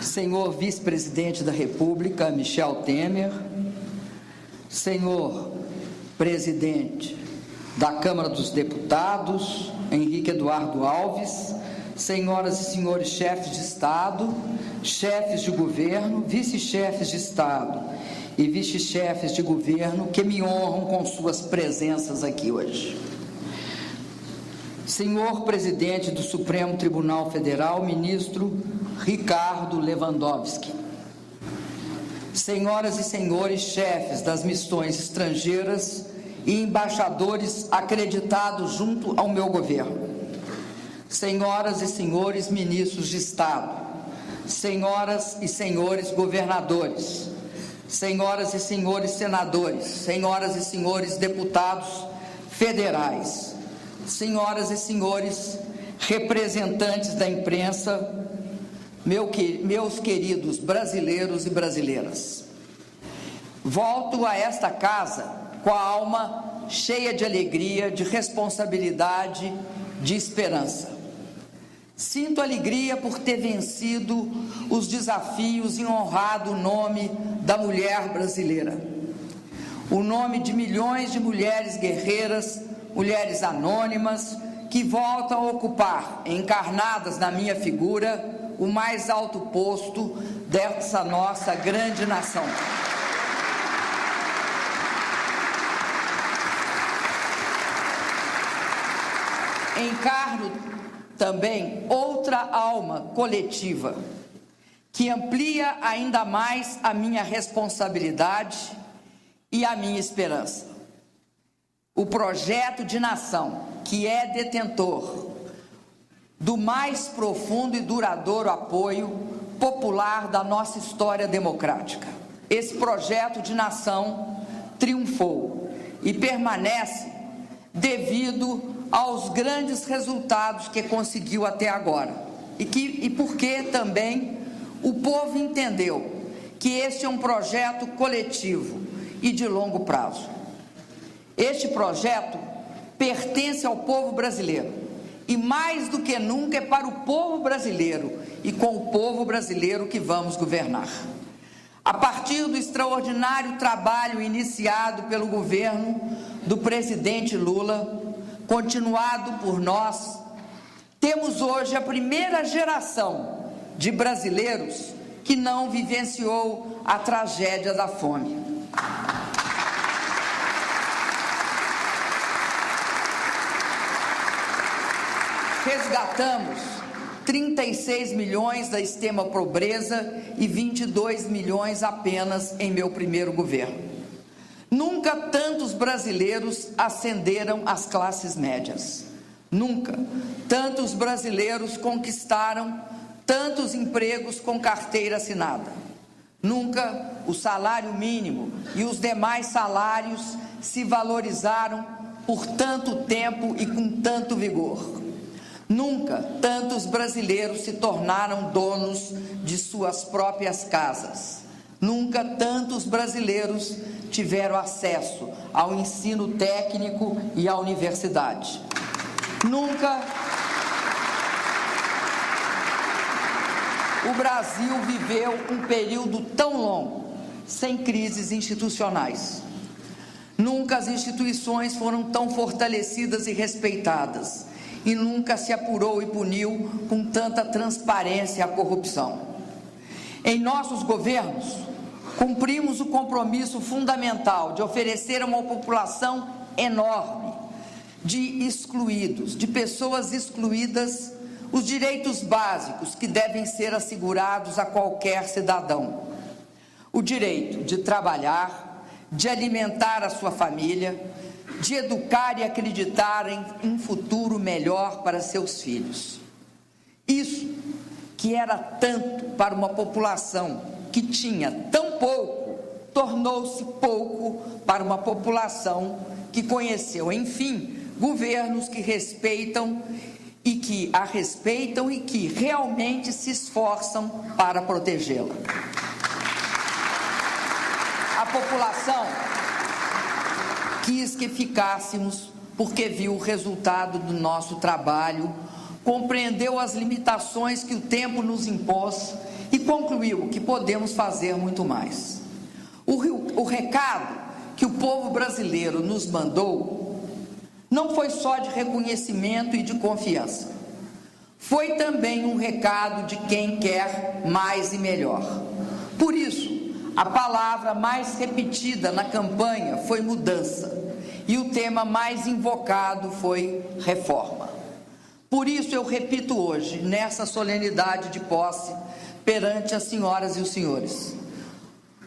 senhor vice-presidente da República, Michel Temer, senhor presidente da Câmara dos Deputados, Henrique Eduardo Alves, senhoras e senhores chefes de Estado, chefes de governo, vice-chefes de Estado e vice-chefes de governo que me honram com suas presenças aqui hoje. Senhor presidente do Supremo Tribunal Federal, ministro Ricardo Lewandowski, senhoras e senhores chefes das missões estrangeiras e embaixadores acreditados junto ao meu governo, senhoras e senhores ministros de Estado, senhoras e senhores governadores, senhoras e senhores senadores, senhoras e senhores deputados federais, senhoras e senhores representantes da imprensa, meus queridos brasileiros e brasileiras. Volto a esta casa com a alma cheia de alegria, de responsabilidade, de esperança. Sinto alegria por ter vencido os desafios e honrado o nome da mulher brasileira, o nome de milhões de mulheres guerreiras, mulheres anônimas, que voltam a ocupar, encarnadas na minha figura, o mais alto posto dessa nossa grande nação. Encarno também outra alma coletiva, que amplia ainda mais a minha responsabilidade e a minha esperança. O projeto de nação, que é detentor do mais profundo e duradouro apoio popular da nossa história democrática. Esse projeto de nação triunfou e permanece devido aos grandes resultados que conseguiu até agora e porque também o povo entendeu que este é um projeto coletivo e de longo prazo. Este projeto pertence ao povo brasileiro e mais do que nunca é para o povo brasileiro e com o povo brasileiro que vamos governar. A partir do extraordinário trabalho iniciado pelo governo do presidente Lula, continuado por nós, temos hoje a primeira geração de brasileiros que não vivenciou a tragédia da fome. Resgatamos 36 milhões da extrema pobreza e 22 milhões apenas em meu primeiro governo. Nunca tantos brasileiros ascenderam às classes médias. Nunca tantos brasileiros conquistaram tantos empregos com carteira assinada. Nunca o salário mínimo e os demais salários se valorizaram por tanto tempo e com tanto vigor. Nunca tantos brasileiros se tornaram donos de suas próprias casas. Nunca tantos brasileiros tiveram acesso ao ensino técnico e à universidade. Nunca o Brasil viveu um período tão longo sem crises institucionais. Nunca as instituições foram tão fortalecidas e respeitadas. E nunca se apurou e puniu com tanta transparência a corrupção. Em nossos governos, cumprimos o compromisso fundamental de oferecer a uma população enorme de excluídos, de pessoas excluídas, os direitos básicos que devem ser assegurados a qualquer cidadão. O direito de trabalhar, de alimentar a sua família, de educar e acreditar em um futuro melhor para seus filhos. Isso que era tanto para uma população que tinha tão pouco, tornou-se pouco para uma população que conheceu, enfim, governos que respeitam e que a respeitam e que realmente se esforçam para protegê-la. A população quis que ficássemos porque viu o resultado do nosso trabalho compreendeu as limitações que o tempo nos impôs e concluiu que podemos fazer muito mais. O recado que o povo brasileiro nos mandou não foi só de reconhecimento e de confiança, foi também um recado de quem quer mais e melhor. Por isso, a palavra mais repetida na campanha foi mudança e o tema mais invocado foi reforma. Por isso eu repito hoje, nessa solenidade de posse, perante as senhoras e os senhores: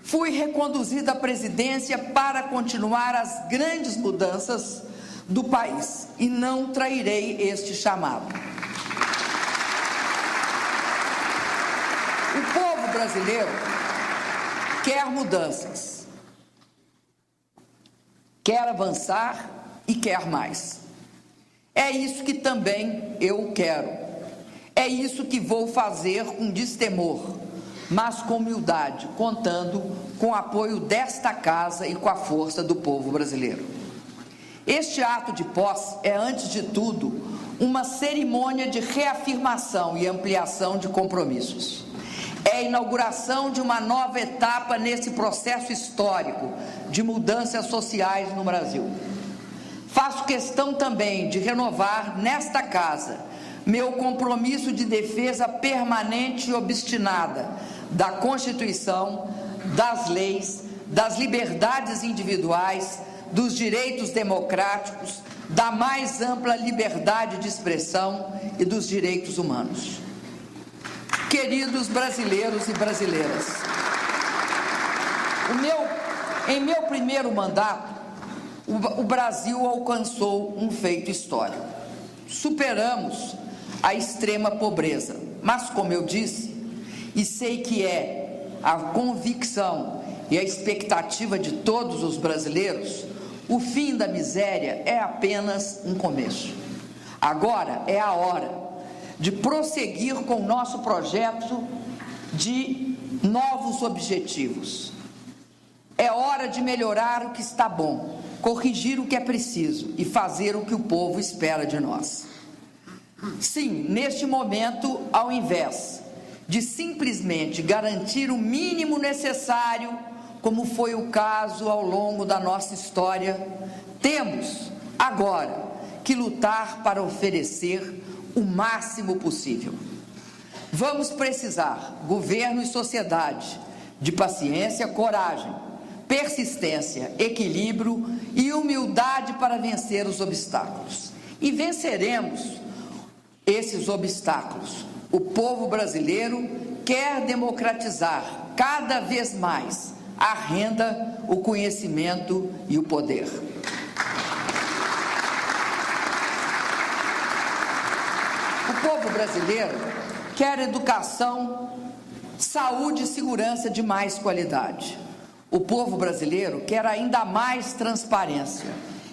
fui reconduzida à presidência para continuar as grandes mudanças do país e não trairei este chamado. O povo brasileiro quer mudanças, quer avançar e quer mais. É isso que também eu quero. É isso que vou fazer com destemor, mas com humildade, contando com o apoio desta casa e com a força do povo brasileiro. Este ato de posse é, antes de tudo, uma cerimônia de reafirmação e ampliação de compromissos. É a inauguração de uma nova etapa nesse processo histórico de mudanças sociais no Brasil. Faço questão também de renovar nesta casa meu compromisso de defesa permanente e obstinada da Constituição, das leis, das liberdades individuais, dos direitos democráticos, da mais ampla liberdade de expressão e dos direitos humanos. Queridos brasileiros e brasileiras, em meu primeiro mandato, o Brasil alcançou um feito histórico. Superamos a extrema pobreza, mas, como eu disse, e sei que é a convicção e a expectativa de todos os brasileiros, o fim da miséria é apenas um começo. Agora é a hora de prosseguir com o nosso projeto de novos objetivos. É hora de melhorar o que está bom, corrigir o que é preciso e fazer o que o povo espera de nós. Sim, neste momento, ao invés de simplesmente garantir o mínimo necessário, como foi o caso ao longo da nossa história, temos agora que lutar para oferecer o máximo possível. Vamos precisar, governo e sociedade, de paciência, coragem, persistência, equilíbrio e humildade para vencer os obstáculos. E venceremos esses obstáculos. O povo brasileiro quer democratizar cada vez mais a renda, o conhecimento e o poder. O povo brasileiro quer educação, saúde e segurança de mais qualidade. O povo brasileiro quer ainda mais transparência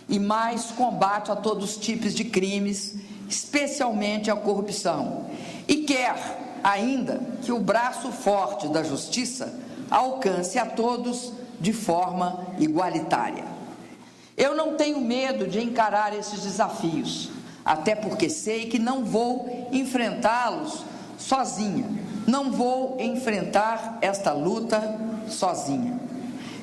e mais combate a todos os tipos de crimes, especialmente a corrupção. E quer ainda que o braço forte da justiça alcance a todos de forma igualitária. Eu não tenho medo de encarar esses desafios, até porque sei que não vou enfrentá-los sozinha, não vou enfrentar esta luta sozinha.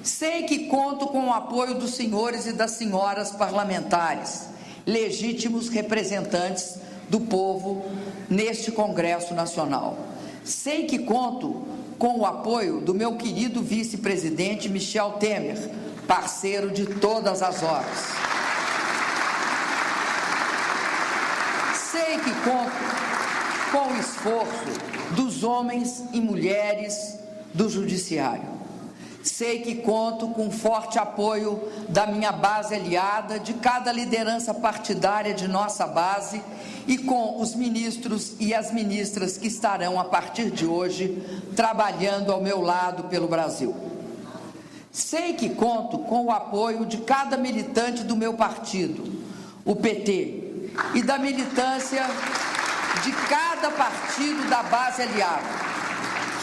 Sei que conto com o apoio dos senhores e das senhoras parlamentares, legítimos representantes do povo neste Congresso Nacional. Sei que conto com o apoio do meu querido vice-presidente Michel Temer, parceiro de todas as horas. Sei que conto com o esforço dos homens e mulheres do Judiciário. Sei que conto com o forte apoio da minha base aliada, de cada liderança partidária de nossa base e com os ministros e as ministras que estarão, a partir de hoje, trabalhando ao meu lado pelo Brasil. Sei que conto com o apoio de cada militante do meu partido, o PT, e da militância de cada partido da base aliada,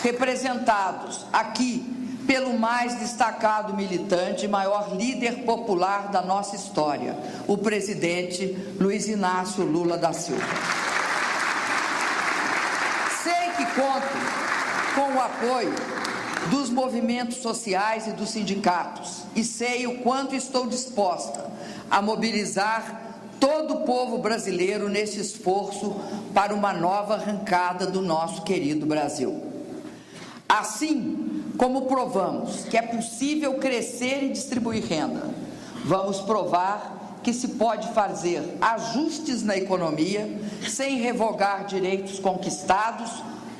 representados aqui pelo mais destacado militante e maior líder popular da nossa história, o presidente Luiz Inácio Lula da Silva. Conto com o apoio dos movimentos sociais e dos sindicatos e sei o quanto estou disposta a mobilizar todo o povo brasileiro nesse esforço para uma nova arrancada do nosso querido Brasil. Assim como provamos que é possível crescer e distribuir renda, vamos provar que se pode fazer ajustes na economia sem revogar direitos conquistados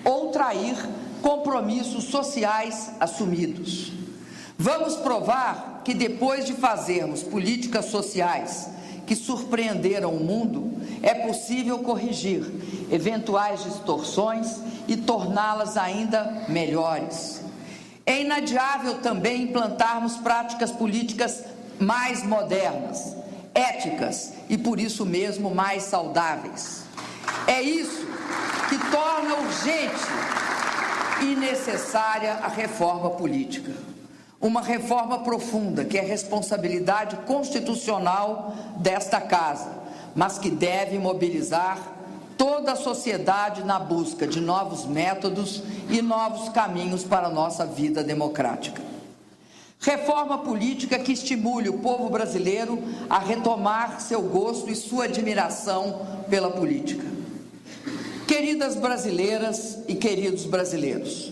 ou trair compromissos sociais assumidos. Vamos provar que depois de fazermos políticas sociais que surpreenderam o mundo, é possível corrigir eventuais distorções e torná-las ainda melhores. É inadiável também implantarmos práticas políticas mais modernas, éticas e, por isso mesmo, mais saudáveis. É isso que torna urgente e necessária a reforma política. Uma reforma profunda que é responsabilidade constitucional desta Casa, mas que deve mobilizar toda a sociedade na busca de novos métodos e novos caminhos para a nossa vida democrática. Reforma política que estimule o povo brasileiro a retomar seu gosto e sua admiração pela política. Queridas brasileiras e queridos brasileiros,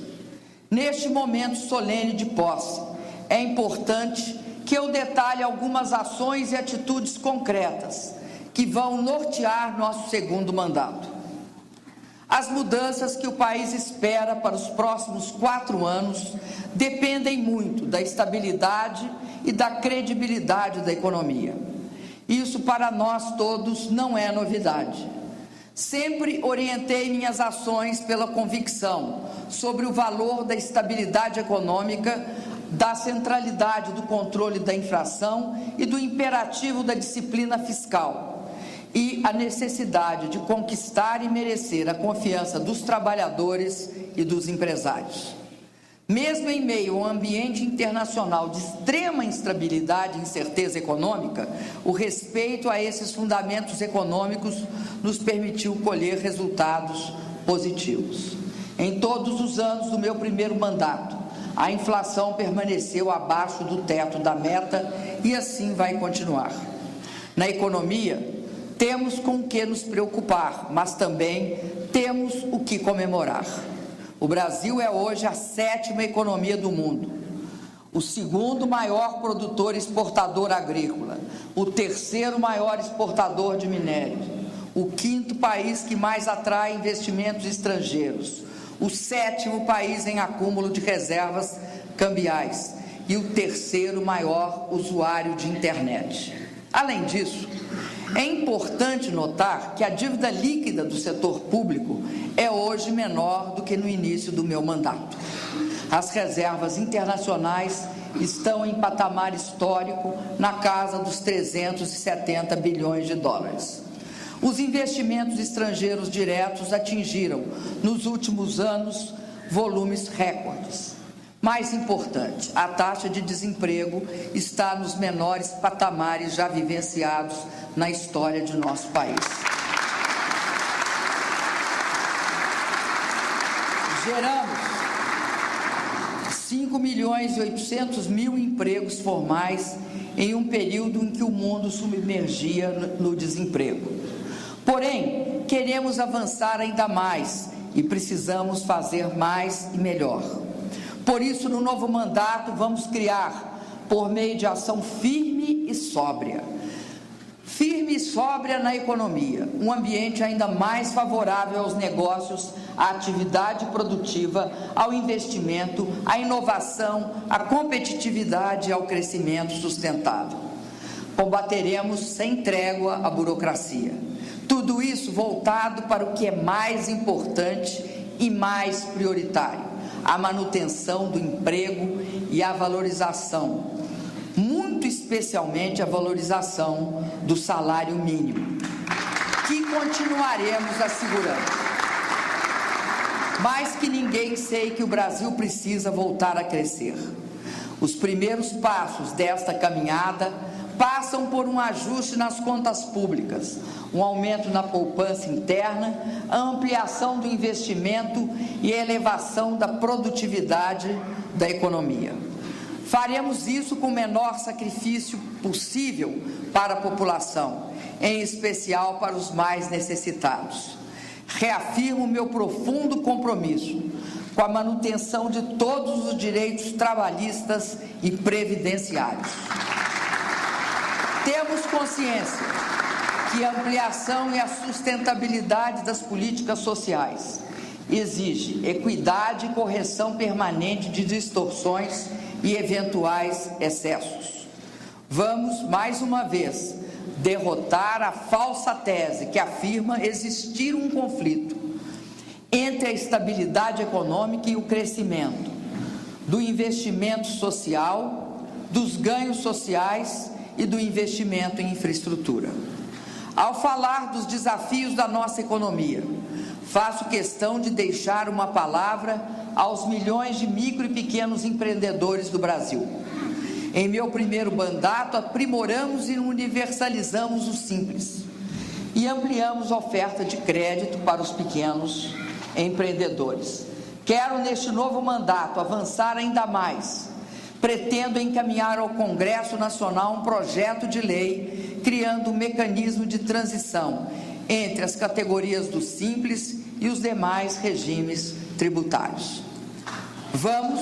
neste momento solene de posse, é importante que eu detalhe algumas ações e atitudes concretas que vão nortear nosso segundo mandato. As mudanças que o país espera para os próximos 4 anos dependem muito da estabilidade e da credibilidade da economia. Isso para nós todos não é novidade. Sempre orientei minhas ações pela convicção sobre o valor da estabilidade econômica, da centralidade do controle da inflação e do imperativo da disciplina fiscal, e a necessidade de conquistar e merecer a confiança dos trabalhadores e dos empresários. Mesmo em meio a um ambiente internacional de extrema instabilidade e incerteza econômica, o respeito a esses fundamentos econômicos nos permitiu colher resultados positivos. Em todos os anos do meu primeiro mandato, a inflação permaneceu abaixo do teto da meta e assim vai continuar. Na economia, temos com o que nos preocupar, mas também temos o que comemorar. O Brasil é hoje a 7ª economia do mundo, o 2º maior produtor exportador agrícola, o 3º maior exportador de minério, o 5º país que mais atrai investimentos estrangeiros, o 7º país em acúmulo de reservas cambiais e o 3º maior usuário de internet. Além disso, é importante notar que a dívida líquida do setor público é hoje menor do que no início do meu mandato. As reservas internacionais estão em patamar histórico na casa dos 370 bilhões de dólares. Os investimentos estrangeiros diretos atingiram, nos últimos anos, volumes recordes. Mais importante, a taxa de desemprego está nos menores patamares já vivenciados na história de nosso país. Geramos 5.800.000 empregos formais em um período em que o mundo submergia no desemprego. Porém, queremos avançar ainda mais e precisamos fazer mais e melhor. Por isso, no novo mandato, vamos criar, por meio de ação firme e sóbria na economia, um ambiente ainda mais favorável aos negócios, à atividade produtiva, ao investimento, à inovação, à competitividade e ao crescimento sustentável. Combateremos sem trégua a burocracia. Tudo isso voltado para o que é mais importante e mais prioritário: a manutenção do emprego e a valorização, muito especialmente a valorização do salário mínimo, que continuaremos assegurando. Mais que ninguém, sei que o Brasil precisa voltar a crescer. Os primeiros passos desta caminhada passam por um ajuste nas contas públicas, um aumento na poupança interna, a ampliação do investimento e a elevação da produtividade da economia. Faremos isso com o menor sacrifício possível para a população, em especial para os mais necessitados. Reafirmo meu profundo compromisso com a manutenção de todos os direitos trabalhistas e previdenciários. Temos consciência que a ampliação e a sustentabilidade das políticas sociais exige equidade e correção permanente de distorções e eventuais excessos. Vamos, mais uma vez, derrotar a falsa tese que afirma existir um conflito entre a estabilidade econômica e o crescimento, do investimento social, dos ganhos sociais e do investimento em infraestrutura. Ao falar dos desafios da nossa economia, faço questão de deixar uma palavra aos milhões de micro e pequenos empreendedores do Brasil. Em meu primeiro mandato, aprimoramos e universalizamos o Simples e ampliamos a oferta de crédito para os pequenos empreendedores. Quero, neste novo mandato, avançar ainda mais. Pretendo encaminhar ao Congresso Nacional um projeto de lei criando um mecanismo de transição entre as categorias do Simples e os demais regimes tributários. Vamos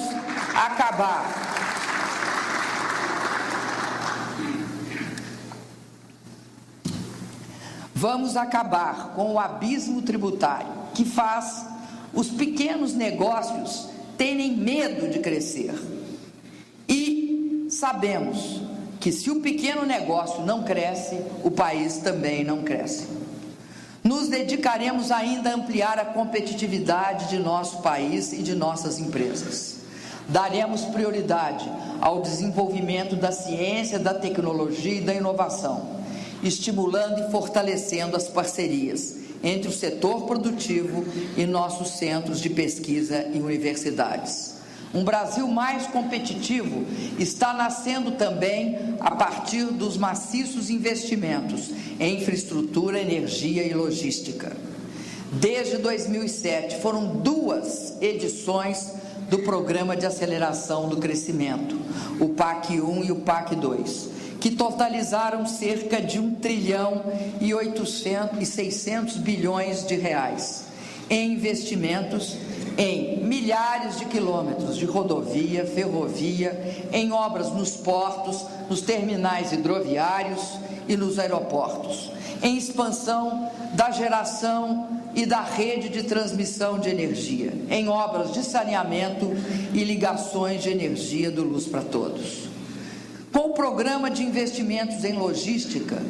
acabar com o abismo tributário que faz os pequenos negócios terem medo de crescer. E sabemos que se o pequeno negócio não cresce, o país também não cresce. Nos dedicaremos ainda a ampliar a competitividade de nosso país e de nossas empresas. Daremos prioridade ao desenvolvimento da ciência, da tecnologia e da inovação, estimulando e fortalecendo as parcerias entre o setor produtivo e nossos centros de pesquisa e universidades. Um Brasil mais competitivo está nascendo também a partir dos maciços investimentos em infraestrutura, energia e logística. Desde 2007, foram 2 edições do Programa de Aceleração do Crescimento, o PAC 1 e o PAC 2, que totalizaram cerca de 1 trilhão e 600 bilhões de reais em investimentos em milhares de quilômetros de rodovia, ferrovia, em obras nos portos, nos terminais hidroviários e nos aeroportos, em expansão da geração e da rede de transmissão de energia, em obras de saneamento e ligações de energia do Luz para Todos. Com o programa de investimentos em logística,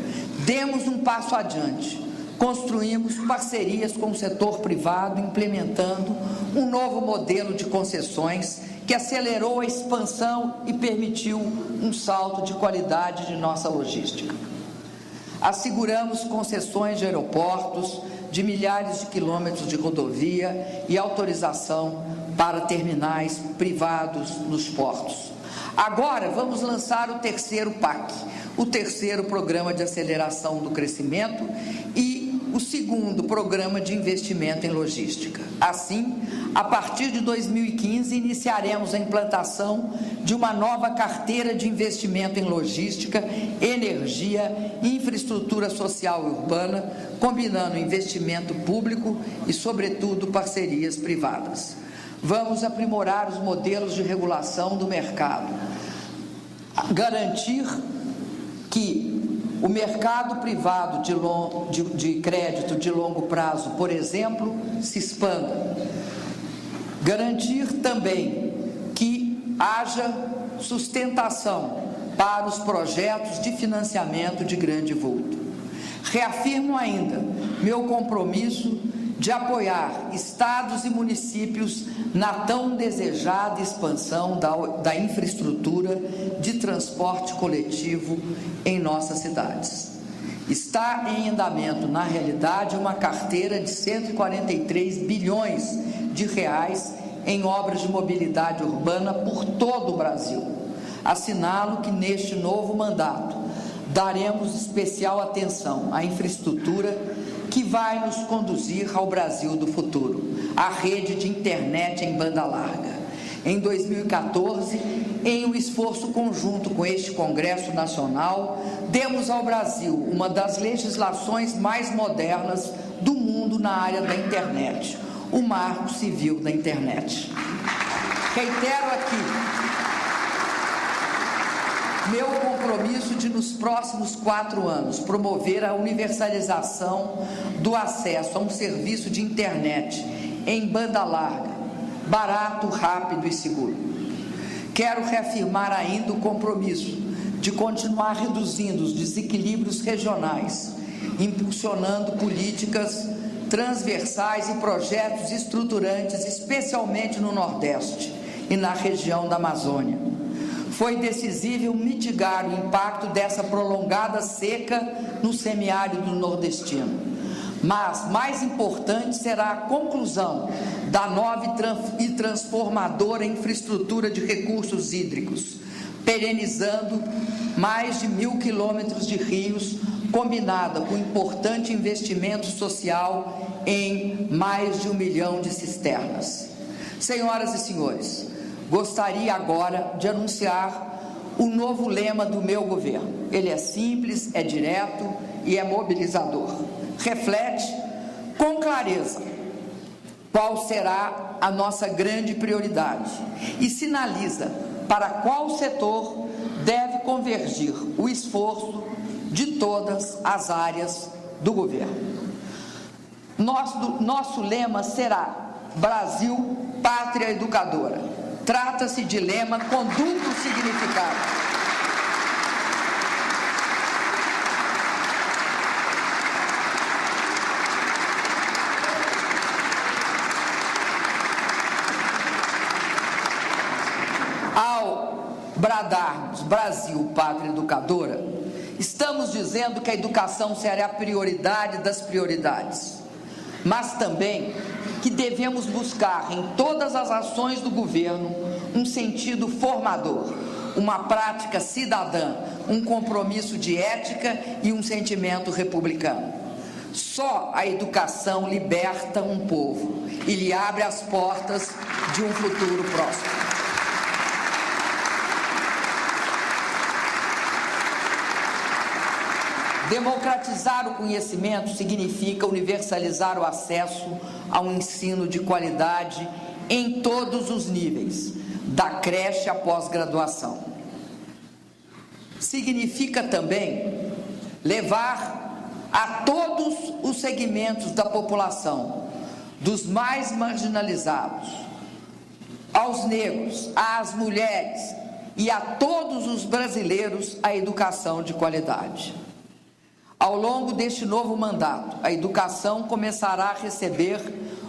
demos um passo adiante. Construímos parcerias com o setor privado, implementando um novo modelo de concessões que acelerou a expansão e permitiu um salto de qualidade de nossa logística. Asseguramos concessões de aeroportos, de milhares de quilômetros de rodovia e autorização para terminais privados nos portos. Agora vamos lançar o terceiro PAC, o terceiro Programa de Aceleração do Crescimento e o segundo Programa de Investimento em Logística. Assim, a partir de 2015, iniciaremos a implantação de uma nova carteira de investimento em logística, energia e infraestrutura social e urbana, combinando investimento público e, sobretudo, parcerias privadas. Vamos aprimorar os modelos de regulação do mercado, garantir que o mercado privado de crédito de longo prazo, por exemplo, se expanda. Garantir também que haja sustentação para os projetos de financiamento de grande vulto. Reafirmo ainda meu compromisso de apoiar estados e municípios na tão desejada expansão da infraestrutura de transporte coletivo em nossas cidades. Está em andamento, na realidade, uma carteira de 143 bilhões de reais em obras de mobilidade urbana por todo o Brasil. Assinalo que neste novo mandato daremos especial atenção à infraestrutura que vai nos conduzir ao Brasil do futuro, a rede de internet em banda larga. Em 2014, em um esforço conjunto com este Congresso Nacional, demos ao Brasil uma das legislações mais modernas do mundo na área da internet, o Marco Civil da Internet. Reitero aqui meu compromisso de, nos próximos 4 anos, promover a universalização do acesso a um serviço de internet em banda larga, barato, rápido e seguro. Quero reafirmar ainda o compromisso de continuar reduzindo os desequilíbrios regionais, impulsionando políticas transversais e projetos estruturantes, especialmente no Nordeste e na região da Amazônia. Foi decisivo mitigar o impacto dessa prolongada seca no semiárido nordestino. Mas mais importante será a conclusão da nova e transformadora infraestrutura de recursos hídricos, perenizando mais de 1.000 quilômetros de rios, combinada com importante investimento social em mais de 1 milhão de cisternas. Senhoras e senhores, gostaria agora de anunciar o novo lema do meu governo. Ele é simples, é direto e é mobilizador. Reflete com clareza qual será a nossa grande prioridade e sinaliza para qual setor deve convergir o esforço de todas as áreas do governo. Nosso lema será Brasil, Pátria Educadora. Trata-se de lema com duplo significado. Ao bradarmos Brasil, Pátria Educadora, estamos dizendo que a educação será a prioridade das prioridades, mas também que devemos buscar em todas as ações do governo um sentido formador, uma prática cidadã, um compromisso de ética e um sentimento republicano. Só a educação liberta um povo e lhe abre as portas de um futuro próspero. Democratizar o conhecimento significa universalizar o acesso a um ensino de qualidade em todos os níveis, da creche à pós-graduação. Significa também levar a todos os segmentos da população, dos mais marginalizados, aos negros, às mulheres e a todos os brasileiros, a educação de qualidade. Ao longo deste novo mandato, a educação começará a receber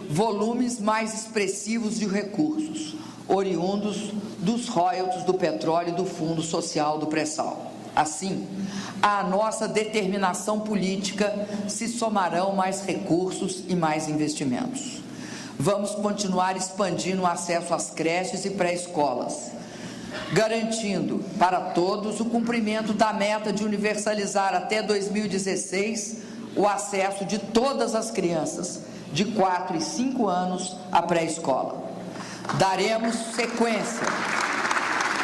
volumes mais expressivos de recursos, oriundos dos royalties do petróleo e do Fundo Social do Pré-Sal. Assim, à nossa determinação política se somarão mais recursos e mais investimentos. Vamos continuar expandindo o acesso às creches e pré-escolas, garantindo para todos o cumprimento da meta de universalizar até 2016 o acesso de todas as crianças de 4 e 5 anos à pré-escola. Daremos sequência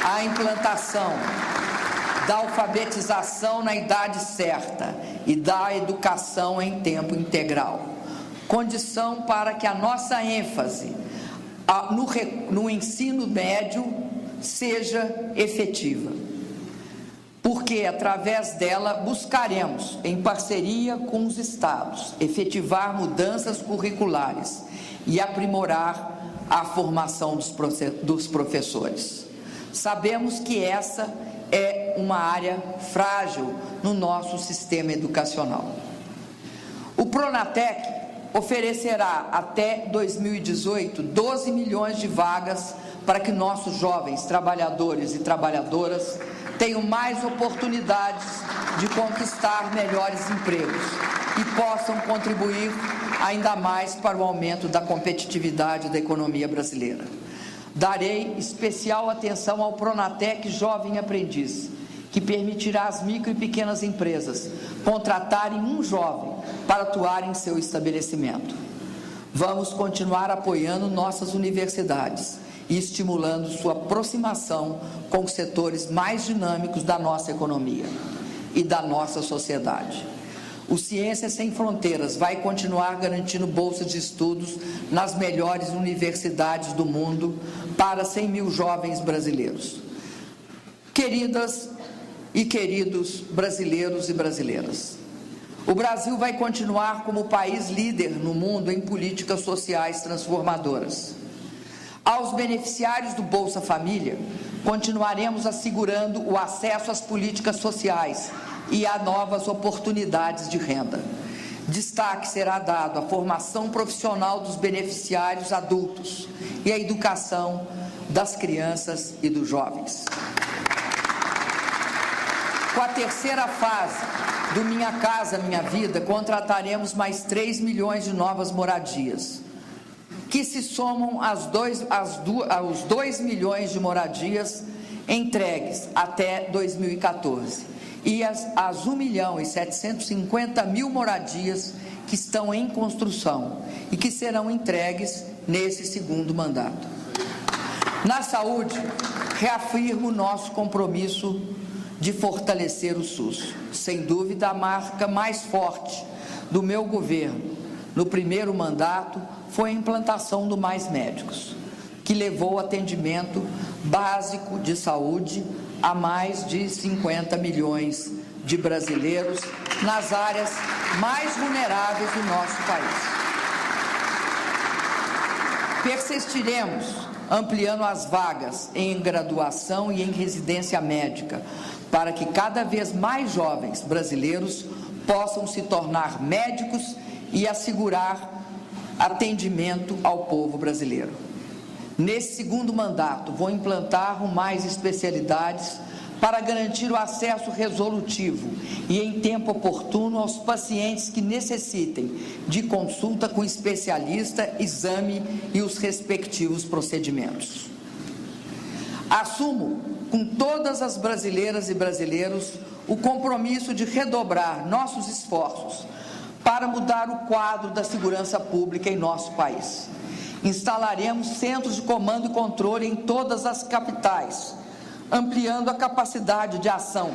à implantação da alfabetização na idade certa e da educação em tempo integral, condição para que a nossa ênfase no ensino médio seja efetiva, porque através dela buscaremos, em parceria com os estados, efetivar mudanças curriculares e aprimorar a formação dos professores. Sabemos que essa é uma área frágil no nosso sistema educacional. O Pronatec oferecerá até 2018 12 milhões de vagas para que nossos jovens trabalhadores e trabalhadoras tenham mais oportunidades de conquistar melhores empregos e possam contribuir ainda mais para o aumento da competitividade da economia brasileira. Darei especial atenção ao Pronatec Jovem Aprendiz, que permitirá às micro e pequenas empresas contratarem um jovem para atuar em seu estabelecimento. Vamos continuar apoiando nossas universidades e estimulando sua aproximação com os setores mais dinâmicos da nossa economia e da nossa sociedade. O Ciências Sem Fronteiras vai continuar garantindo bolsas de estudos nas melhores universidades do mundo para 100 mil jovens brasileiros. Queridas e queridos brasileiros e brasileiras, o Brasil vai continuar como país líder no mundo em políticas sociais transformadoras. Aos beneficiários do Bolsa Família, continuaremos assegurando o acesso às políticas sociais e a novas oportunidades de renda. Destaque será dado à formação profissional dos beneficiários adultos e à educação das crianças e dos jovens. Com a terceira fase do Minha Casa Minha Vida, contrataremos mais 3 milhões de novas moradias, que se somam aos 2 milhões de moradias entregues até 2014 e às 1.750.000 moradias que estão em construção e que serão entregues nesse segundo mandato. Na saúde, reafirmo o nosso compromisso de fortalecer o SUS. Sem dúvida, a marca mais forte do meu governo no primeiro mandato foi a implantação do Mais Médicos, que levou o atendimento básico de saúde a mais de 50 milhões de brasileiros nas áreas mais vulneráveis do nosso país. Persistiremos ampliando as vagas em graduação e em residência médica, para que cada vez mais jovens brasileiros possam se tornar médicos e assegurar atendimento ao povo brasileiro. Nesse segundo mandato, vou implantar mais especialidades para garantir o acesso resolutivo e em tempo oportuno aos pacientes que necessitem de consulta com especialista, exame e os respectivos procedimentos. Assumo com todas as brasileiras e brasileiros o compromisso de redobrar nossos esforços para mudar o quadro da segurança pública em nosso país. Instalaremos centros de comando e controle em todas as capitais, ampliando a capacidade de ação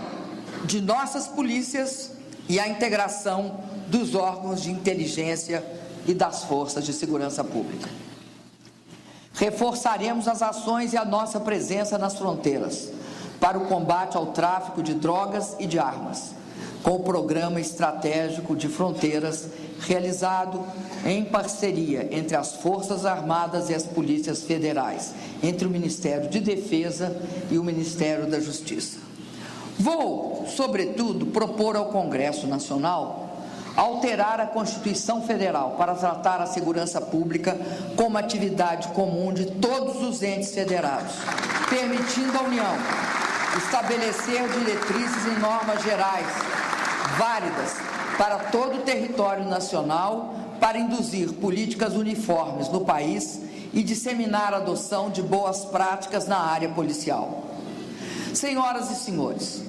de nossas polícias e a integração dos órgãos de inteligência e das forças de segurança pública. Reforçaremos as ações e a nossa presença nas fronteiras para o combate ao tráfico de drogas e de armas, com o Programa Estratégico de Fronteiras, realizado em parceria entre as Forças Armadas e as Polícias Federais, entre o Ministério de Defesa e o Ministério da Justiça. Vou, sobretudo, propor ao Congresso Nacional alterar a Constituição Federal para tratar a segurança pública como atividade comum de todos os entes federados, permitindo à União estabelecer diretrizes e normas gerais válidas para todo o território nacional para induzir políticas uniformes no país e disseminar a adoção de boas práticas na área policial. Senhoras e senhores,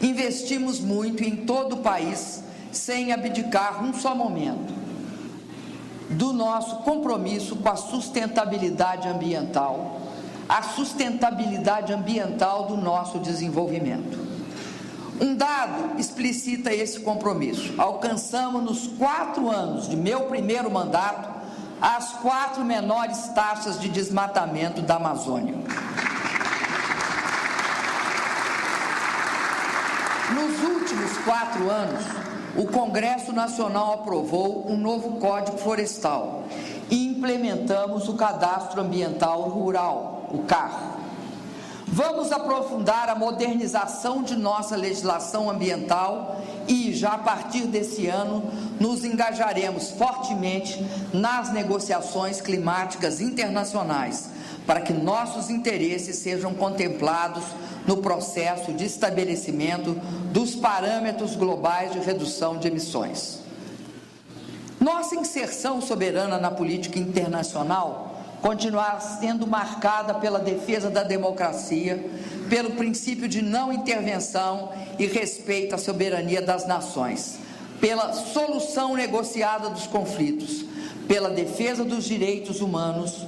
investimos muito em todo o país sem abdicar um só momento do nosso compromisso com a sustentabilidade ambiental, a sustentabilidade ambiental do nosso desenvolvimento. Um dado explicita esse compromisso. Alcançamos nos 4 anos de meu primeiro mandato as 4 menores taxas de desmatamento da Amazônia. Nos últimos 4 anos, o Congresso Nacional aprovou um novo Código Florestal e implementamos o Cadastro Ambiental Rural, o CAR. Vamos aprofundar a modernização de nossa legislação ambiental e, já a partir desse ano, nos engajaremos fortemente nas negociações climáticas internacionais, para que nossos interesses sejam contemplados no processo de estabelecimento dos parâmetros globais de redução de emissões. Nossa inserção soberana na política internacional continuar sendo marcada pela defesa da democracia, pelo princípio de não intervenção e respeito à soberania das nações, pela solução negociada dos conflitos, pela defesa dos direitos humanos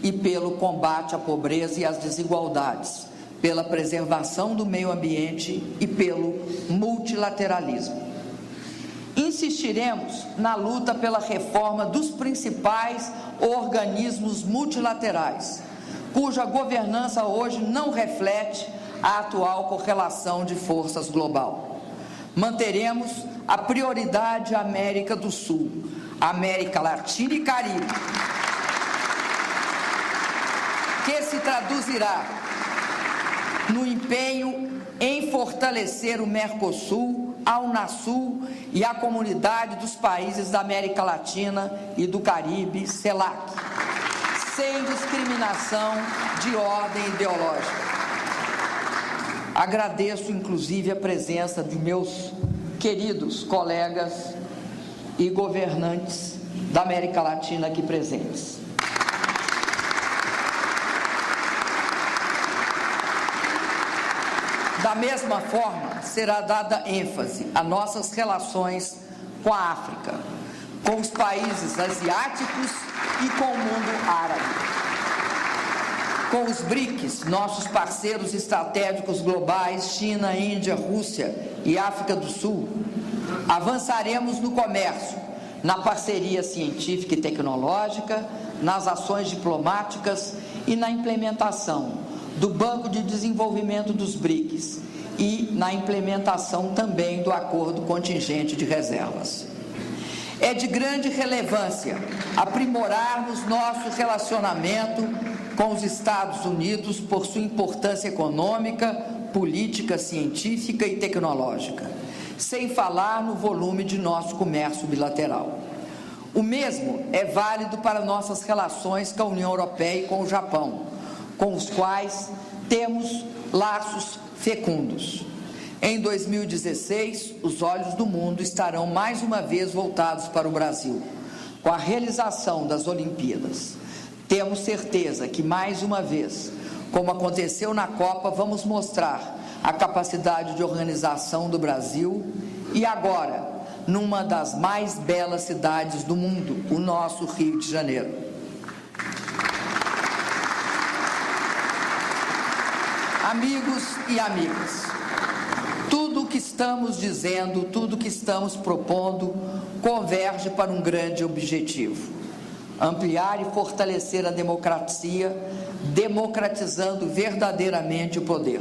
e pelo combate à pobreza e às desigualdades, pela preservação do meio ambiente e pelo multilateralismo. Insistiremos na luta pela reforma dos principais organismos multilaterais, cuja governança hoje não reflete a atual correlação de forças global. Manteremos a prioridade América do Sul, América Latina e Caribe, que se traduzirá no empenho em fortalecer o Mercosul, a Unasul e a Comunidade dos Países da América Latina e do Caribe, CELAC, sem discriminação de ordem ideológica. Agradeço, inclusive, a presença de meus queridos colegas e governantes da América Latina aqui presentes. Da mesma forma, será dada ênfase a nossas relações com a África, com os países asiáticos e com o mundo árabe. Com os BRICS, nossos parceiros estratégicos globais, China, Índia, Rússia e África do Sul, avançaremos no comércio, na parceria científica e tecnológica, nas ações diplomáticas e na implementação do Banco de Desenvolvimento dos BRICS e na implementação também do Acordo Contingente de Reservas. É de grande relevância aprimorarmos nosso relacionamento com os Estados Unidos por sua importância econômica, política, científica e tecnológica, sem falar no volume de nosso comércio bilateral. O mesmo é válido para nossas relações com a União Europeia e com o Japão, com os quais temos laços fecundos. Em 2016, os olhos do mundo estarão mais uma vez voltados para o Brasil, com a realização das Olimpíadas. Temos certeza que, mais uma vez, como aconteceu na Copa, vamos mostrar a capacidade de organização do Brasil e agora, numa das mais belas cidades do mundo, o nosso Rio de Janeiro. Amigos e amigas, tudo o que estamos dizendo, tudo o que estamos propondo, converge para um grande objetivo: ampliar e fortalecer a democracia, democratizando verdadeiramente o poder.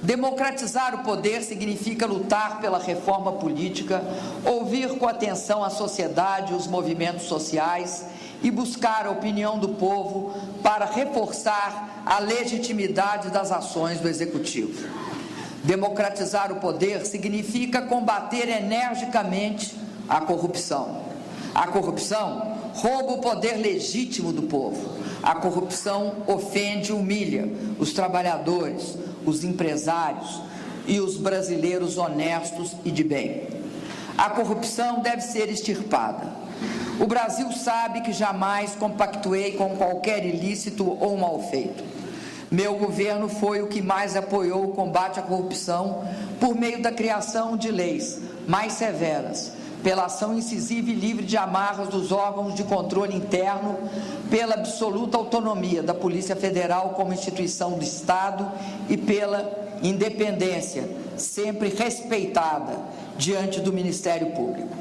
Democratizar o poder significa lutar pela reforma política, ouvir com atenção a sociedade e os movimentos sociais e buscar a opinião do povo para reforçar a legitimidade das ações do Executivo. Democratizar o poder significa combater energicamente a corrupção. A corrupção rouba o poder legítimo do povo. A corrupção ofende e humilha os trabalhadores, os empresários e os brasileiros honestos e de bem. A corrupção deve ser extirpada. O Brasil sabe que jamais compactuei com qualquer ilícito ou mal feito. Meu governo foi o que mais apoiou o combate à corrupção por meio da criação de leis mais severas, pela ação incisiva e livre de amarras dos órgãos de controle interno, pela absoluta autonomia da Polícia Federal como instituição do Estado e pela independência sempre respeitada diante do Ministério Público.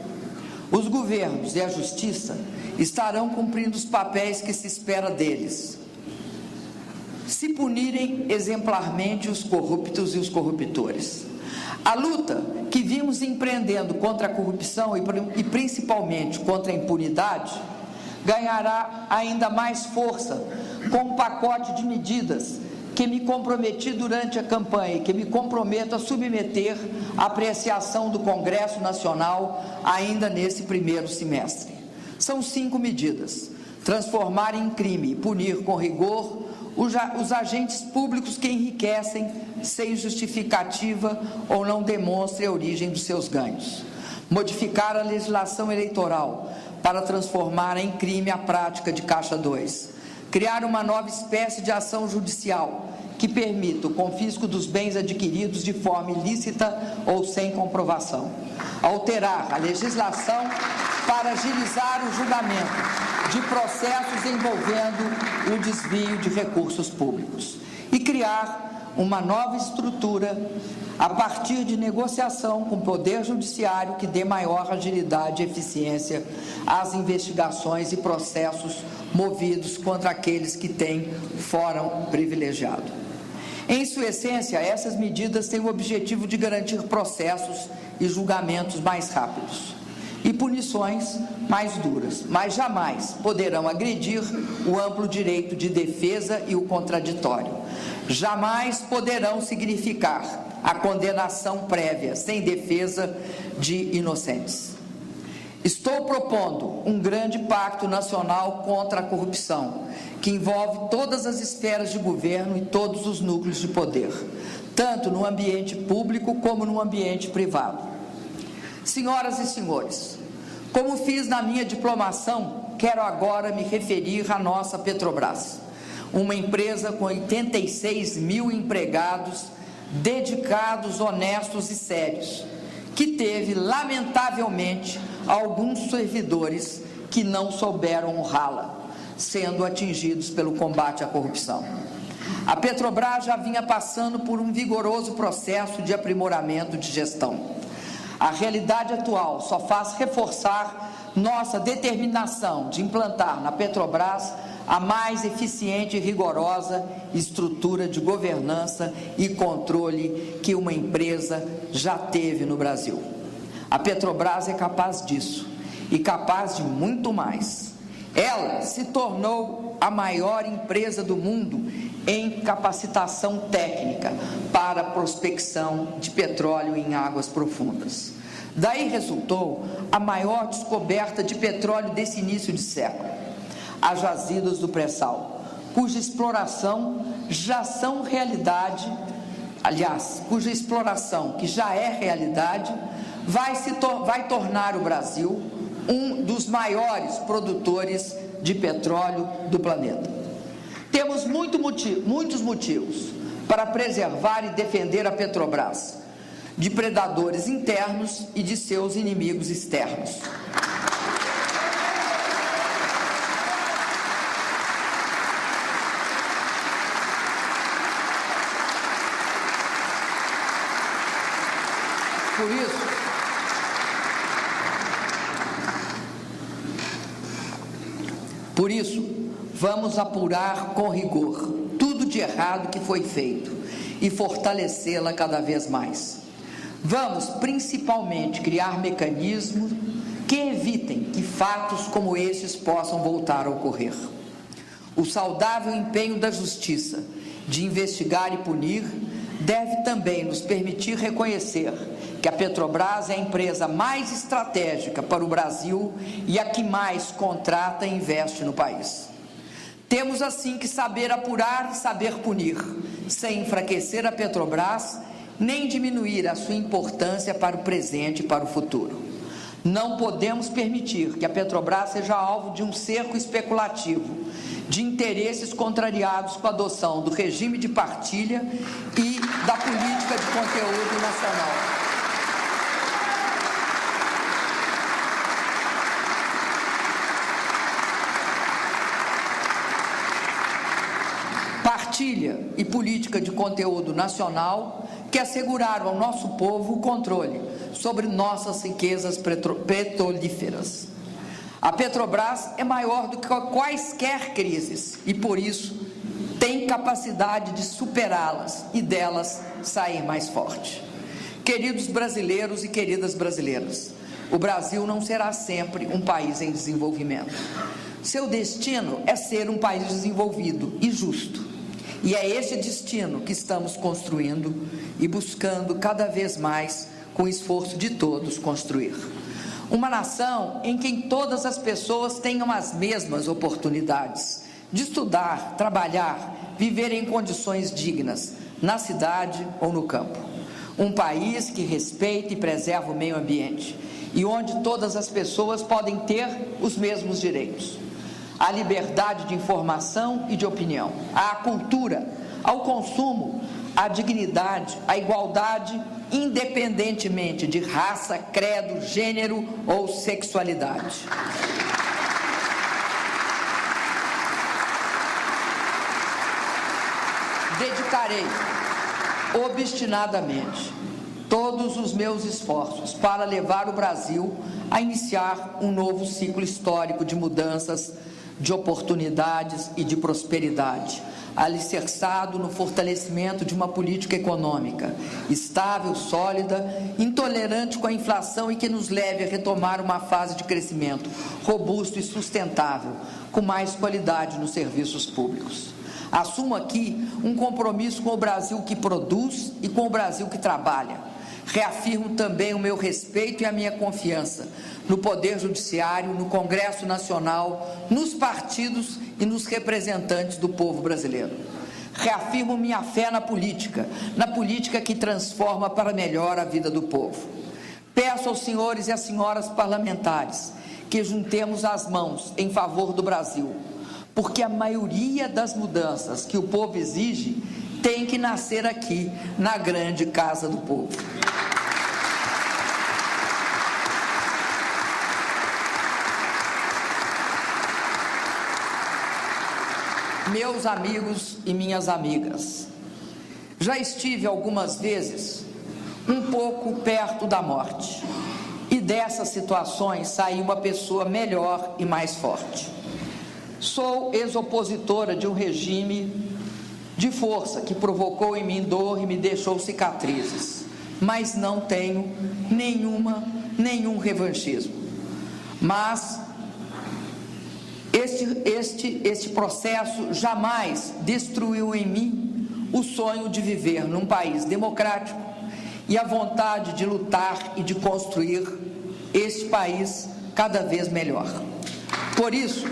Os governos e a Justiça estarão cumprindo os papéis que se espera deles, se punirem exemplarmente os corruptos e os corruptores. A luta que vimos empreendendo contra a corrupção e principalmente contra a impunidade ganhará ainda mais força com um pacote de medidas que me comprometi durante a campanha e que me comprometo a submeter à apreciação do Congresso Nacional ainda nesse primeiro semestre. São 5 medidas: transformar em crime e punir com rigor os agentes públicos que enriquecem sem justificativa ou não demonstrem a origem dos seus ganhos. Modificar a legislação eleitoral para transformar em crime a prática de Caixa 2. Criar uma nova espécie de ação judicial que permita o confisco dos bens adquiridos de forma ilícita ou sem comprovação. Alterar a legislação para agilizar o julgamento de processos envolvendo o desvio de recursos públicos. E criar uma nova estrutura a partir de negociação com o Poder Judiciário que dê maior agilidade e eficiência às investigações e processos movidos contra aqueles que têm fórum privilegiado. Em sua essência, essas medidas têm o objetivo de garantir processos e julgamentos mais rápidos e punições mais duras, mas jamais poderão agredir o amplo direito de defesa e o contraditório. Jamais poderão significar a condenação prévia, sem defesa de inocentes. Estou propondo um grande pacto nacional contra a corrupção, que envolve todas as esferas de governo e todos os núcleos de poder, tanto no ambiente público como no ambiente privado. Senhoras e senhores, como fiz na minha diplomação, quero agora me referir à nossa Petrobras, uma empresa com 86 mil empregados, dedicados, honestos e sérios, que teve, lamentavelmente, alguns servidores que não souberam honrá-la, sendo atingidos pelo combate à corrupção. A Petrobras já vinha passando por um vigoroso processo de aprimoramento de gestão. A realidade atual só faz reforçar nossa determinação de implantar na Petrobras a mais eficiente e rigorosa estrutura de governança e controle que uma empresa já teve no Brasil. A Petrobras é capaz disso e capaz de muito mais. Ela se tornou a maior empresa do mundo em capacitação técnica para a prospecção de petróleo em águas profundas. Daí resultou a maior descoberta de petróleo desse início de século, as jazidas do pré-sal, cuja exploração já são realidade, cuja exploração, que já é realidade, vai tornar o Brasil um dos maiores produtores de petróleo do planeta. Temos muitos motivos para preservar e defender a Petrobras de predadores internos e de seus inimigos externos. Por isso, vamos apurar com rigor tudo de errado que foi feito e fortalecê-la cada vez mais. Vamos, principalmente, criar mecanismos que evitem que fatos como estes possam voltar a ocorrer. O saudável empenho da Justiça de investigar e punir deve também nos permitir reconhecer que a Petrobras é a empresa mais estratégica para o Brasil e a que mais contrata e investe no país. Temos, assim, que saber apurar e saber punir, sem enfraquecer a Petrobras, nem diminuir a sua importância para o presente e para o futuro. Não podemos permitir que a Petrobras seja alvo de um cerco especulativo, de interesses contrariados com a adoção do regime de partilha e da política de conteúdo nacional. Partilha e política de conteúdo nacional que asseguraram ao nosso povo o controle sobre nossas riquezas petrolíferas. A Petrobras é maior do que quaisquer crises e, por isso, tem capacidade de superá-las e delas sair mais forte. Queridos brasileiros e queridas brasileiras, o Brasil não será sempre um país em desenvolvimento. Seu destino é ser um país desenvolvido e justo. E é esse destino que estamos construindo e buscando cada vez mais, com o esforço de todos, construir. Uma nação em que todas as pessoas tenham as mesmas oportunidades de estudar, trabalhar, viver em condições dignas, na cidade ou no campo. Um país que respeite e preserve o meio ambiente e onde todas as pessoas podem ter os mesmos direitos. à liberdade de informação e de opinião, à cultura, ao consumo, à dignidade, à igualdade, independentemente de raça, credo, gênero ou sexualidade. Dedicarei obstinadamente todos os meus esforços para levar o Brasil a iniciar um novo ciclo histórico de mudanças, de oportunidades e de prosperidade, alicerçado no fortalecimento de uma política econômica estável, sólida, intolerante com a inflação e que nos leve a retomar uma fase de crescimento robusto e sustentável, com mais qualidade nos serviços públicos. Assumo aqui um compromisso com o Brasil que produz e com o Brasil que trabalha. Reafirmo também o meu respeito e a minha confiança no Poder Judiciário, no Congresso Nacional, nos partidos e nos representantes do povo brasileiro. Reafirmo minha fé na política que transforma para melhor a vida do povo. Peço aos senhores e às senhoras parlamentares que juntemos as mãos em favor do Brasil, porque a maioria das mudanças que o povo exige tem que nascer aqui, na grande casa do povo. Meus amigos e minhas amigas, já estive algumas vezes um pouco perto da morte, e dessas situações saí uma pessoa melhor e mais forte. Sou ex-opositora de um regime de força que provocou em mim dor e me deixou cicatrizes, mas não tenho nenhum revanchismo. Mas este processo jamais destruiu em mim o sonho de viver num país democrático e a vontade de lutar e de construir este país cada vez melhor. Por isso,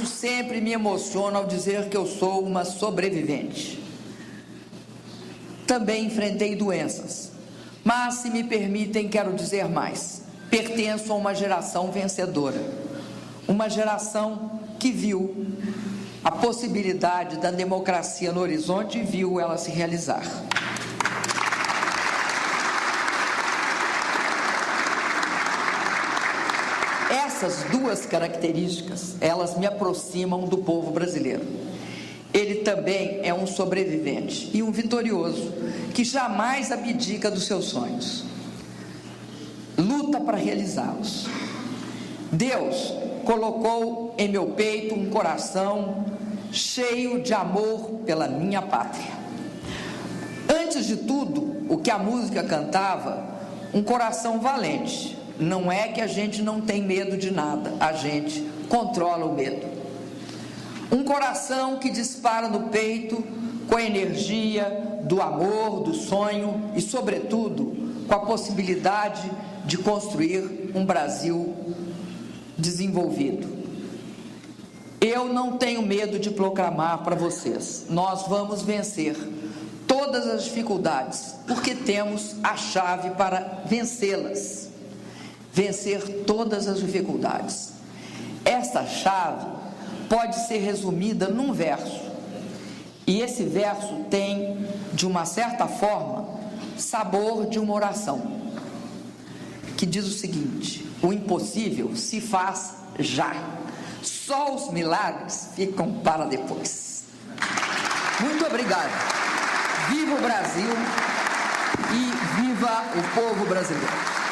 sempre me emociono ao dizer que eu sou uma sobrevivente. Também enfrentei doenças, mas, se me permitem, quero dizer mais. Pertenço a uma geração vencedora, uma geração que viu a possibilidade da democracia no horizonte e viu ela se realizar. Essas duas características, elas me aproximam do povo brasileiro. Ele também é um sobrevivente e um vitorioso, que jamais abdica dos seus sonhos. Luta para realizá-los. Deus colocou em meu peito um coração cheio de amor pela minha pátria. Antes de tudo, o que a música cantava, um coração valente. Não é que a gente não tem medo de nada, a gente controla o medo. Um coração que dispara no peito com a energia do amor, do sonho e, sobretudo, com a possibilidade de construir um Brasil desenvolvido. Eu não tenho medo de proclamar para vocês: nós vamos vencer todas as dificuldades, porque temos a chave para vencê-las. Vencer todas as dificuldades. Esta chave pode ser resumida num verso, e esse verso tem, de uma certa forma, sabor de uma oração, que diz o seguinte: o impossível se faz já, só os milagres ficam para depois. Muito obrigado. Viva o Brasil e viva o povo brasileiro.